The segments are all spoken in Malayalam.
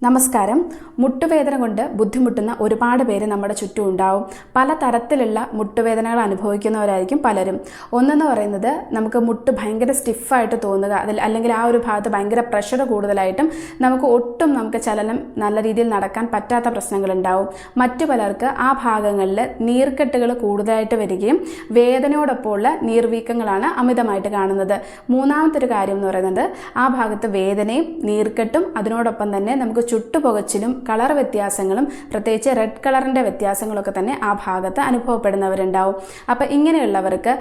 നമസ്കാരം. മുട്ടുവേദന കൊണ്ട് ബുദ്ധിമുട്ടുന്ന ഒരുപാട് പേര് നമ്മുടെ ചുറ്റും ഉണ്ടാവും. പല തരത്തിലുള്ള മുട്ടുവേദനകൾ അനുഭവിക്കുന്നവരായിരിക്കും പലരും. ഒന്നെന്ന് പറയുന്നത് നമുക്ക് മുട്ട് ഭയങ്കര സ്റ്റിഫായിട്ട് തോന്നുക, അല്ലെങ്കിൽ ആ ഒരു ഭാഗത്ത് ഭയങ്കര പ്രഷർ കൂടുതലായിട്ടും നമുക്ക് ചലനം നല്ല രീതിയിൽ നടക്കാൻ പറ്റാത്ത പ്രശ്നങ്ങളുണ്ടാവും. മറ്റു പലർക്ക് ആ ഭാഗങ്ങളിൽ നീർക്കെട്ടുകൾ കൂടുതലായിട്ട് വരികയും വേദനയോടൊപ്പമുള്ള നീർവീക്കങ്ങളാണ് അമിതമായിട്ട് കാണുന്നത്. മൂന്നാമത്തെ ഒരു കാര്യം എന്ന് പറയുന്നത് ആ ഭാഗത്ത് വേദനയും നീർക്കെട്ടും അതിനോടൊപ്പം തന്നെ നമുക്ക് ചുട്ടുപുകച്ചിലും കളർ വ്യത്യാസങ്ങളും, പ്രത്യേകിച്ച് റെഡ് കളറിൻ്റെ വ്യത്യാസങ്ങളൊക്കെ തന്നെ ആ ഭാഗത്ത് അനുഭവപ്പെടുന്നവരുണ്ടാവും. അപ്പോൾ ഇങ്ങനെയുള്ളവർക്ക്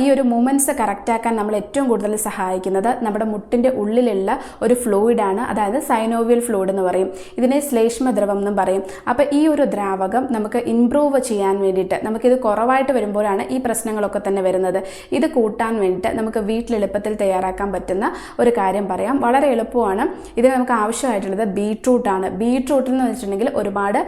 ഈ ഒരു മൂമെൻറ്റ്സ് കറക്റ്റാക്കാൻ നമ്മൾ ഏറ്റവും കൂടുതൽ സഹായിക്കുന്നത് നമ്മുടെ മുട്ടിൻ്റെ ഉള്ളിലുള്ള ഒരു ഫ്ലൂയിഡാണ്. അതായത് സൈനോവിയൽ ഫ്ലൂയിഡ് എന്ന് പറയും. ഇതിനെ ശ്ലേഷ്മദ്രവം എന്നും പറയും. അപ്പോൾ ഈ ഒരു ദ്രാവകം നമുക്ക് ഇംപ്രൂവ് ചെയ്യാൻ വേണ്ടിയിട്ട്, നമുക്കിത് കുറവായിട്ട് വരുമ്പോഴാണ് ഈ പ്രശ്നങ്ങളൊക്കെ തന്നെ വരുന്നത്. ഇത് കൂട്ടാൻ വേണ്ടിയിട്ട് നമുക്ക് വീട്ടിൽ എളുപ്പത്തിൽ തയ്യാറാക്കാൻ പറ്റുന്ന ഒരു കാര്യം പറയാം. വളരെ എളുപ്പമാണ്. ഇതിന് നമുക്ക് ആവശ്യമായിട്ടുള്ളത് ബീട്രൂട്ടാണ്. ബീട്രൂട്ടിൽ എന്ന് വെച്ചിട്ടുണ്ടെങ്കിൽ ഒരുപാട്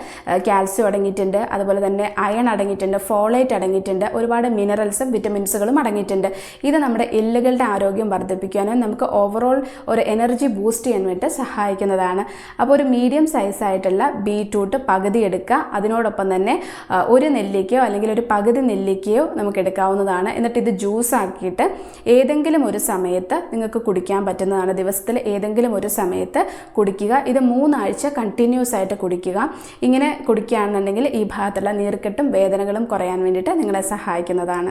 കാൽസ്യം അടങ്ങിയിട്ടുണ്ട്, അതുപോലെ തന്നെ അയൺ അടങ്ങിയിട്ടുണ്ട്, ഫോളേറ്റ് അടങ്ങിയിട്ടുണ്ട്, ഒരുപാട് മിനറൽസും വിറ്റമിൻസുകളും അടങ്ങിയിട്ടുണ്ട്. ഇത് നമ്മുടെ എല്ലുകളുടെ ആരോഗ്യം വർദ്ധിപ്പിക്കാനും നമുക്ക് ഓവറോൾ ഒരു എനർജി ബൂസ്റ്റ് ചെയ്യാൻ വേണ്ടി സഹായിക്കുന്നതാണ്. അപ്പോൾ ഒരു മീഡിയം സൈസായിട്ടുള്ള ബീട്രൂട്ട് പകുതി എടുക്കുക. അതിനോടൊപ്പം തന്നെ ഒരു നെല്ലിക്കയോ അല്ലെങ്കിൽ ഒരു പകുതി നെല്ലിക്കയോ നമുക്ക് എടുക്കാവുന്നതാണ്. എന്നിട്ട് ഇത് ജ്യൂസ് ആക്കിയിട്ട് ഏതെങ്കിലും ഒരു സമയത്ത് നിങ്ങൾക്ക് കുടിക്കാൻ പറ്റുന്നതാണ്. ദിവസത്തിൽ ഏതെങ്കിലും ഒരു സമയത്ത് കുടിക്കുക. ഇത് 3 ആഴ്ച കണ്ടിന്യൂസ് ആയിട്ട് കുടിക്കുക. ഇങ്ങനെ കുടിക്കുകയാണെന്നുണ്ടെങ്കിൽ ഈ ഭാഗത്തുള്ള നീർക്കെട്ടും വേദനകളും കുറയാൻ വേണ്ടിയിട്ട് നിങ്ങളെ സഹായിക്കുന്നതാണ്.